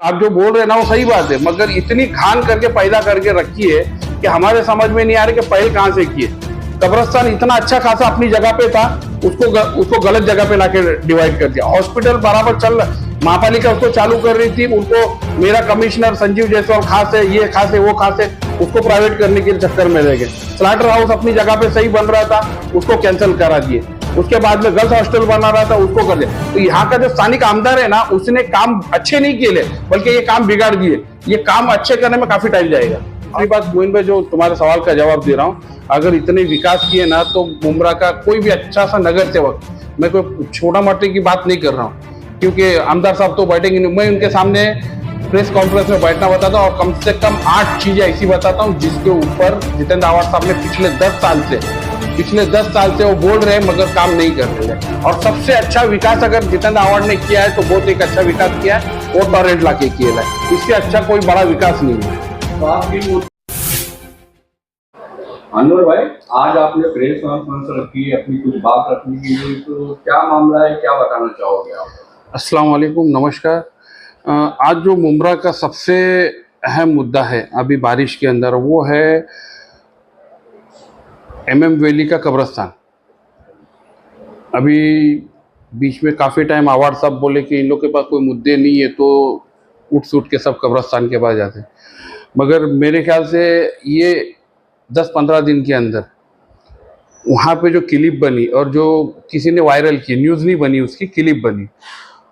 आप जो बोल रहे हैं ना वो सही बात है, मगर इतनी खान करके पैदा करके रखी है कि हमारे समझ में नहीं आ रहा कि पहल कहां से की है। कब्रिस्तान इतना अच्छा खासा अपनी जगह पे था, उसको गलत जगह पे लाके डिवाइड कर दिया। हॉस्पिटल बराबर चल रहा, महापालिका उसको चालू कर रही थी, उनको मेरा कमिश्नर संजीव जायसवाल खास है, ये खास है, वो खास है, उसको प्राइवेट करने के चक्कर में रह गए। स्लाटर हाउस अपनी जगह पे सही बन रहा था, उसको कैंसिल करा दिए। उसके बाद में गर्ल्स हॉस्टल बना रहा था, उसको कर दिया। तो यहाँ का जो स्थानिक आमदार है ना, उसने काम अच्छे नहीं किए, बल्कि ये काम बिगाड़ दिए। ये काम अच्छे करने में काफी टाइम जाएगा। दूसरी बात मोइन भाई, जो तुम्हारे सवाल का जवाब दे रहा हूँ, अगर इतने विकास किए ना तो मुमरा का कोई भी अच्छा सा नगर सेवक, मैं कोई छोटा मोटे की बात नहीं कर रहा हूँ, क्योंकि आमदार साहब तो बैठेंगे नहीं, मैं उनके सामने प्रेस कॉन्फ्रेंस में बैठना बताता हूँ और कम से कम 8 चीजें ऐसी बताता हूँ जिसके ऊपर जितेंद्र आवाड साहब ने पिछले 10 साल से वो बोल रहे हैं मगर काम नहीं कर रहे हैं। और सबसे अच्छा विकास अगर जितेंद्र आवाड ने किया है तो बहुत एक अच्छा विकास किया है, वो टॉरेंट लाके किया है। इससे अच्छा कोई बड़ा विकास नहीं है। अनवर भाई, आज आपने प्रेस कॉन्फ्रेंस रखी है अपनी कुछ बात रखने के लिए, तो क्या मामला है, क्या बताना चाहोगे आप? अस्सलाम वालेकुम, नमस्कार। आज जो मुमरा का सबसे अहम मुद्दा है अभी बारिश के अंदर, वो है MM वैली का कब्रिस्तान। अभी बीच में काफ़ी टाइम आवाड साहब बोले कि इन लोग के पास कोई मुद्दे नहीं है तो उठ सूट के सब कब्रिस्तान के पास जाते, मगर मेरे ख्याल से ये 10-15 दिन के अंदर वहाँ पे जो क्लिप बनी और जो किसी ने वायरल की, न्यूज़ नहीं बनी, उसकी क्लिप बनी,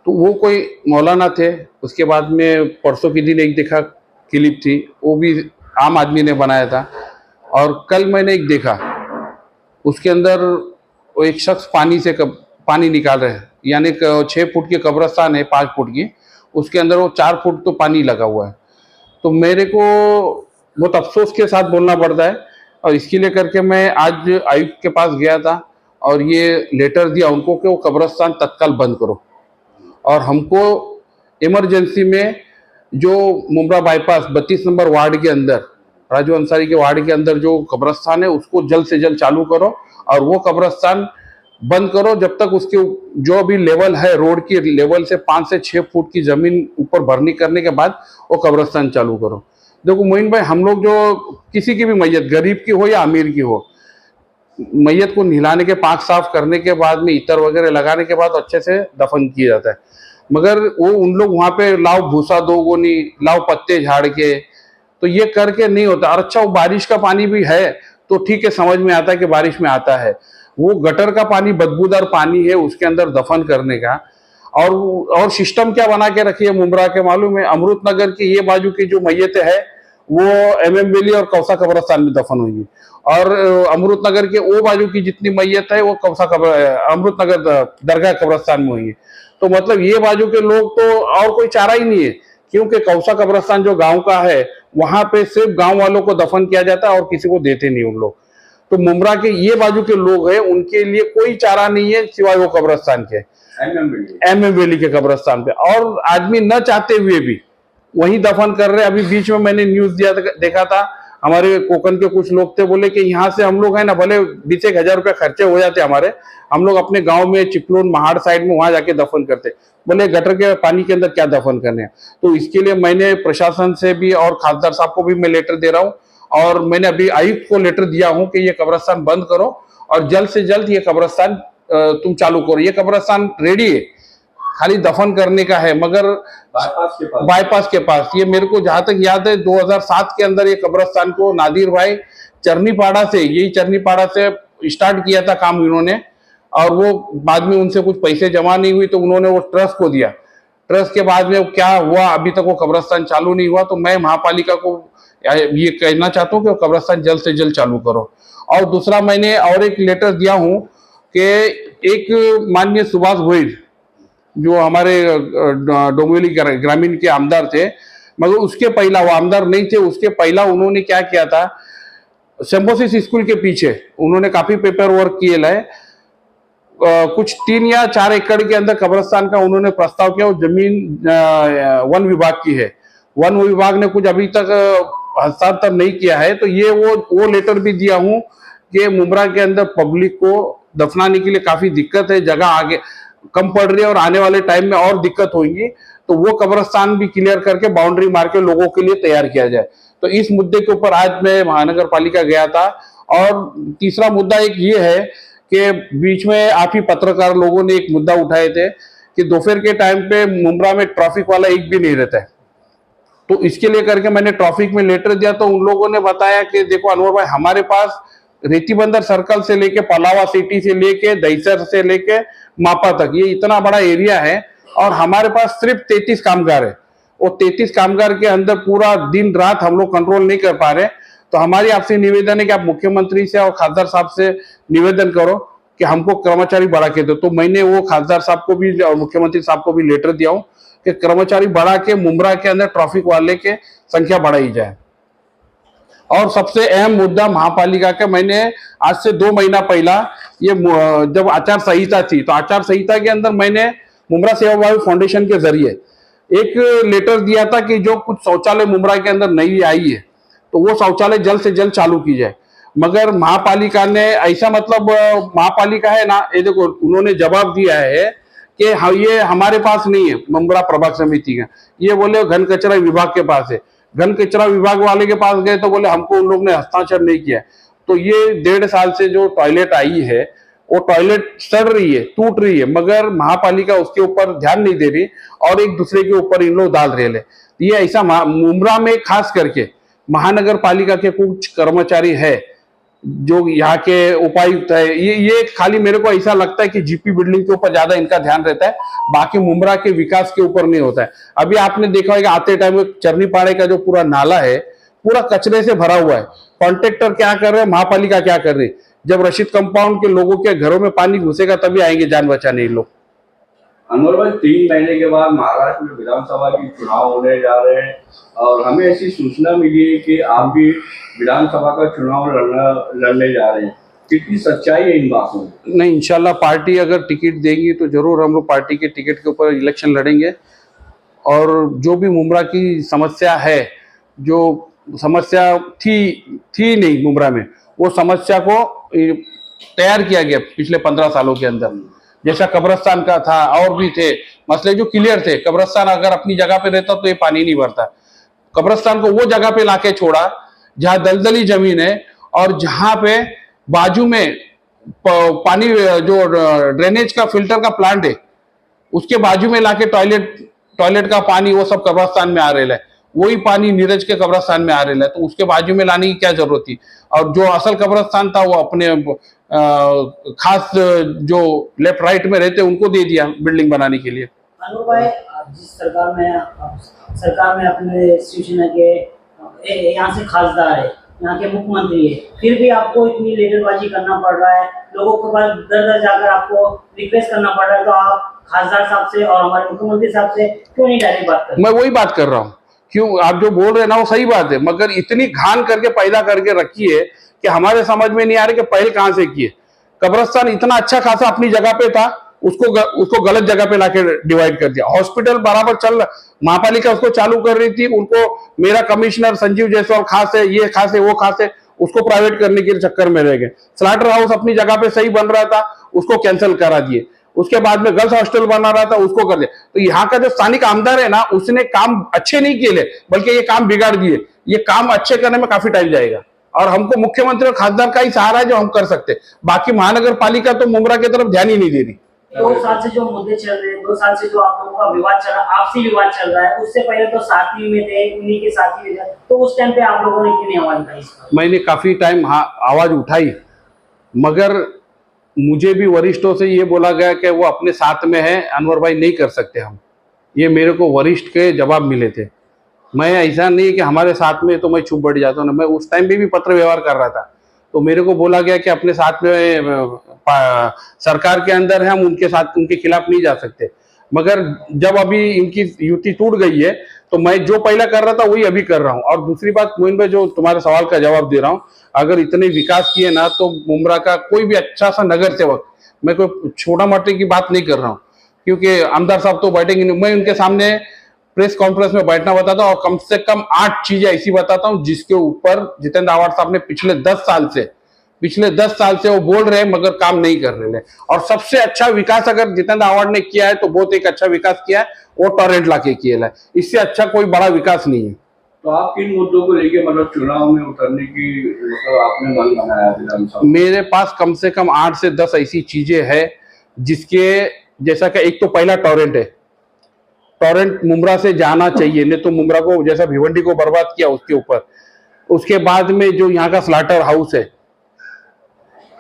तो वो कोई मौलाना थे। उसके बाद में परसों के दिन एक देखा क्लिप थी, वो भी आम आदमी ने बनाया था। और कल मैंने एक देखा, उसके अंदर वो एक शख्स पानी निकाल रहे हैं, यानी 6 फुट की कब्रिस्तान है, 5 फुट की, उसके अंदर वो 4 फुट तो पानी लगा हुआ है। तो मेरे को बहुत अफसोस के साथ बोलना पड़ता है, और इसके लिए करके मैं आज आयुक्त के पास गया था और ये लेटर दिया उनको कि वो कब्रिस्तान तत्काल बंद करो, और हमको इमरजेंसी में जो मुमरा बाईपास 32 नंबर वार्ड के अंदर, राजू अंसारी के वार्ड के अंदर जो कब्रिस्तान है उसको जल्द से जल्द चालू करो, और वो कब्रिस्तान बंद करो जब तक उसके जो भी लेवल है, रोड की लेवल से 5 से 6 फुट की जमीन ऊपर भरनी करने के बाद वो कब्रिस्तान चालू करो। देखो मोइन भाई, हम लोग जो किसी की भी मैयत, गरीब की हो या अमीर की हो, मैयत को नहलाने के, पाक साफ करने के बाद में इतर वगैरह लगाने के बाद अच्छे से दफन किया जाता है। मगर वो उन लोग वहाँ पे लाओ भूसा दो गोनी, लाओ पत्ते झाड़ के, तो ये करके नहीं होता। और अच्छा, वो बारिश का पानी भी है तो ठीक है, समझ में आता है कि बारिश में आता है। वो गटर का पानी, बदबूदार पानी है, उसके अंदर दफन करने का। और सिस्टम क्या बना के रखी है मुमरा के, मालूम है? अमृत नगर की ये बाजू की जो मैयतें है वो MM वैली और कौसा कब्रिस्तान में दफन हुई, और अमृत नगर के वो बाजू की जितनी मैयत है वो अमृत नगर दरगाह कब्रिस्तान में हुई है। तो मतलब ये बाजू के लोग तो और कोई चारा ही नहीं है, क्योंकि कौसा कब्रिस्तान जो गांव का है वहां पे सिर्फ गांव वालों को दफन किया जाता है और किसी को देते नहीं उन लोग। तो मुमरा के ये बाजू के लोग हैं, उनके लिए कोई चारा नहीं है सिवाय वो कब्रिस्तान के, MM वैली के कब्रिस्तान पे, और आदमी न चाहते हुए भी वही दफन कर रहे हैं। अभी बीच में मैंने न्यूज देखा था, हमारे कोकन के कुछ लोग थे, बोले कि यहाँ से हम लोग है ना, भले 20,000 रुपये खर्चे हो जाते हमारे, हम लोग अपने गांव में चिपलून महाड़ साइड में वहां जाके दफन करते, बोले गटर के पानी के अंदर क्या दफन करने। तो इसके लिए मैंने प्रशासन से भी और खासदार साहब को भी मैं लेटर दे रहा हूँ, और मैंने अभी आयुक्त को लेटर दिया हूँ कि ये कब्रिस्तान बंद करो और जल्द से जल्द ये कब्रिस्तान तुम चालू करो। ये कब्रिस्तान रेडी है, खाली दफन करने का है, मगर बाईपास के पास। ये मेरे को जहां तक याद है 2007 के अंदर ये कब्रिस्तान को नादिर भाई चरनीपाड़ा से स्टार्ट किया था काम इन्होंने, और वो बाद में उनसे कुछ पैसे जमा नहीं हुई तो उन्होंने वो ट्रस्ट को दिया। ट्रस्ट के बाद में क्या हुआ, अभी तक वो कब्रिस्तान चालू नहीं हुआ। तो मैं महापालिका को ये कहना चाहता हूँ कि वो कब्रिस्तान जल्द से जल्द चालू करो। और दूसरा, मैंने और एक लेटर दिया हूँ कि एक माननीय सुभाष गोयल जो हमारे डोंबिवली ग्रामीण के आमदार थे, मगर उसके पहला वो आमदार नहीं थे, उसके पहला उन्होंने क्या किया था, सिम्बोसिस स्कूल के पीछे उन्होंने काफी पेपर वर्क किए लाए, कुछ 3 या 4 एकड़ के अंदर कब्रिस्तान का उन्होंने प्रस्ताव किया। वो जमीन वन विभाग की है, वन विभाग ने कुछ अभी तक हस्तांतर नहीं किया है। तो ये वो लेटर भी दिया हूँ कि मुमरा के अंदर पब्लिक को दफनाने के लिए काफी दिक्कत है, जगह आगे कम पड़ रही है और आने वाले टाइम में और दिक्कत होगी। तो वो कब्रिस्तान भी क्लियर करके बाउंड्री मार के लोगों के लिए तैयार किया जाए। तो इस मुद्दे के ऊपर आज मैं महानगर पालिका गया था। और तीसरा मुद्दा एक ये है कि बीच में आप ही पत्रकार लोगों ने एक मुद्दा उठाए थे कि दोपहर के टाइम पे मुंब्रा में ट्रैफिक वाला एक भी नहीं रहता है। तो इसके लिए करके मैंने ट्रैफिक में लेटर दिया, तो उन लोगों ने बताया कि देखो अनवर भाई, हमारे पास रेती बंदर सर्कल से लेके पलावा सिटी से लेके दहीसर से लेके मापा तक ये इतना बड़ा एरिया है और हमारे पास सिर्फ 33 कामगार है। और 33 कामगार के अंदर पूरा दिन रात हम लोग कंट्रोल नहीं कर पा रहे। तो हमारी आपसे निवेदन है कि आप मुख्यमंत्री से और खासदार साहब से निवेदन करो कि हमको कर्मचारी बढ़ा के दो। तो मैंने वो खासदार साहब को भी और मुख्यमंत्री साहब को भी लेटर दिया हूँ कि कर्मचारी बढ़ा के मुंब्रा के अंदर ट्रैफिक वाले के संख्या बढ़ाई जाए। और सबसे अहम मुद्दा महापालिका का, मैंने आज से 2 महीना पहला ये जब आचार संहिता थी, तो आचार संहिता के अंदर मैंने मुंब्रा सेवाभावी फाउंडेशन के जरिए एक लेटर दिया था कि जो कुछ शौचालय मुंब्रा के अंदर नई आई है तो वो शौचालय जल्द से जल्द चालू की जाए। मगर महापालिका ने ऐसा, मतलब महापालिका है ना, ये देखो उन्होंने जवाब दिया है कि हाँ ये हमारे पास नहीं है, मुंब्रा प्रभाग समिति का, ये बोले घन कचरा विभाग के पास है। घन कचरा विभाग वाले के पास गए तो बोले हमको उन लोग ने हस्ताक्षर नहीं किया। तो ये 1.5 साल से जो टॉयलेट आई है वो टॉयलेट सड़ रही है, टूट रही है, मगर महापालिका उसके ऊपर ध्यान नहीं दे रही और एक दूसरे के ऊपर इन लोग डाल रहे हैं। ये ऐसा मुंब्रा में खास करके महानगर पालिका के कुछ कर्मचारी है जो यहाँ के उपायुक्त है, ये खाली मेरे को ऐसा लगता है कि जीपी बिल्डिंग के ऊपर ज्यादा इनका ध्यान रहता है, बाकी मुंब्रा के विकास के ऊपर नहीं होता है। अभी आपने देखा होगा आते टाइम चरनीपाड़े का जो पूरा नाला है पूरा कचरे से भरा हुआ है। कॉन्ट्रेक्टर क्या कर रहे हैं, महापालिका क्या कर रही है? जब रशीद कंपाउंड के लोगों के घरों में पानी घुसेगा तभी आएंगे जान बचाने लोग। अनवर भाई, 3 महीने के बाद महाराष्ट्र में विधानसभा की चुनाव होने जा रहे हैं और हमें ऐसी सूचना मिली है कि आप भी विधानसभा का चुनाव लड़ने जा रहे हैं। कितनी सच्चाई है इन बातों में? नहीं, इंशाल्लाह पार्टी अगर टिकट देगी तो जरूर हम लोग पार्टी के टिकट के ऊपर इलेक्शन लड़ेंगे। और जो भी मुंब्रा की समस्या है, जो समस्या थी नहीं मुंब्रा में, वो समस्या को तैयार किया गया पिछले 15 सालों के अंदर। जैसा कब्रिस्तान का था और भी थे मसले जो क्लियर थे। कब्रिस्तान अगर अपनी जगह पे रहता तो ये पानी नहीं भरता। कब्रिस्तान को वो जगह पे लाके छोड़ा जहां दलदली जमीन है और जहां पे बाजू में पानी जो ड्रेनेज का फिल्टर का प्लांट है उसके बाजू में लाके टॉयलेट का पानी वो सब कब्रिस्तान में आ रहा है। वही पानी नीरज के कब्रिस्तान में आ रहा है, तो उसके बाजू में लाने की क्या जरूरत थी? और जो असल कब्रिस्तान था वो अपने खास जो लेफ्ट राइट में रहते उनको दे दिया बिल्डिंग बनाने के लिए। अनवर भाई, जिस सरकार में अपने शिवसेना के यहाँ से खासदार है, यहाँ के मुख्यमंत्री है, फिर भी आपको इतनी लेटरबाजी करना पड़ रहा है, लोगों के पास दर जाकर आपको रिक्वेस्ट करना पड़ रहा है, तो आप खासदार साहब से और हमारे मुख्यमंत्री साहब से क्यों नहीं डायरेक्ट बात कर? मैं वही बात कर रहा हूँ, क्यों आप जो बोल रहे हैं ना वो सही बात है, मगर इतनी घान करके पैदा करके रखी है कि हमारे समझ में नहीं आ रही कि पहल कहां से किए। कब्रिस्तान इतना अच्छा खासा अपनी जगह पे था, उसको गलत जगह पे लाके डिवाइड कर दिया। हॉस्पिटल बराबर चल रहा, महापालिका उसको चालू कर रही थी, उनको मेरा कमिश्नर संजीव जायसवाल खास है, ये खास है, वो खास है, उसको प्राइवेट करने के चक्कर में रह गए। स्लाटर हाउस अपनी जगह पे सही बन रहा था, उसको कैंसिल करा दिए। उसके बाद में गर्ल्स हॉस्टल बना रहा था, उसको कर दिया। तो यहाँ का जो स्थानिक आमदार है ना, उसने काम अच्छे नहीं किए, बल्कि ये काम बिगाड़ दिए। ये काम अच्छे करने में काफी टाइम जाएगा और हमको मुख्यमंत्री और खासदार का ही सहारा है जो हम कर सकते। बाकी महानगर पालिका तो मुंब्रा की तरफ ध्यान ही नहीं दे रही। 2 साल से जो मुद्दे चल रहे हैं, 2 साल से जो आप लोगों का विवाद चल रहा है, आपसी विवाद चल रहा है, उससे पहले तो साथी में थे, उन्हीं के साथी में थे, तो उस टाइम पे आप लोगों ने क्यों नहीं आवाज उठाई? मैंने काफी टाइम आवाज उठाई, मगर मुझे भी वरिष्ठों से ये बोला गया कि वो अपने साथ में है, अनवर भाई नहीं कर सकते हम। ये मेरे को वरिष्ठ के जवाब मिले थे। मैं ऐसा नहीं कि हमारे साथ में तो मैं चुप बैठ जाता हूँ ना, मैं उस टाइम भी पत्र व्यवहार कर रहा था, तो मेरे को बोला गया कि अपने साथ में सरकार के अंदर है, हम उनके साथ उनके खिलाफ नहीं जा सकते। मगर जब अभी इनकी युति टूट गई है तो मैं जो पहला कर रहा था वही अभी कर रहा हूँ। और दूसरी बात मोइन भाई, जो तुम्हारे सवाल का जवाब दे रहा हूँ, अगर इतने विकास किए ना तो मुंब्रा का कोई भी अच्छा सा नगर सेवक, मैं कोई छोटा मोटे की बात नहीं कर रहा हूँ, क्योंकि आमदार साहब तो बैठेंगे नहीं, मैं उनके सामने प्रेस कॉन्फ्रेंस में बैठना बताता हूँ और कम से कम 8 चीजें ऐसी बताता हूँ जिसके ऊपर जितेंद्र आवाड साहब ने पिछले 10 साल से पिछले 10 साल से वो बोल रहे हैं मगर काम नहीं कर रहे हैं। और सबसे अच्छा विकास अगर जितेंद्र आव्हाड ने किया है तो बहुत एक अच्छा विकास किया है, वो टॉरेंट लाके किया है। इससे अच्छा कोई बड़ा विकास नहीं है। तो आप किन मुद्दों को लेके मतलब चुनाव में उतरने की मतलब आपने मन बनाया विधानसभा? मेरे पास कम से कम 8 से 10 ऐसी चीजें हैं जिसके जैसा कि एक तो पहला टॉरेंट है। टॉरेंट मुमरा से जाना चाहिए, नहीं तो मुमरा को जैसा भिवंडी को बर्बाद किया उसके ऊपर। उसके बाद में जो यहाँ का स्लाटर हाउस है,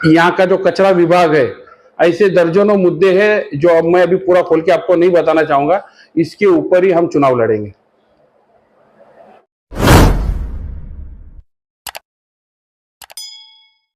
यहाँ का जो कचरा विभाग है, ऐसे दर्जनों मुद्दे हैं जो अब मैं अभी पूरा खोल के आपको नहीं बताना चाहूंगा। इसके ऊपर ही हम चुनाव लड़ेंगे।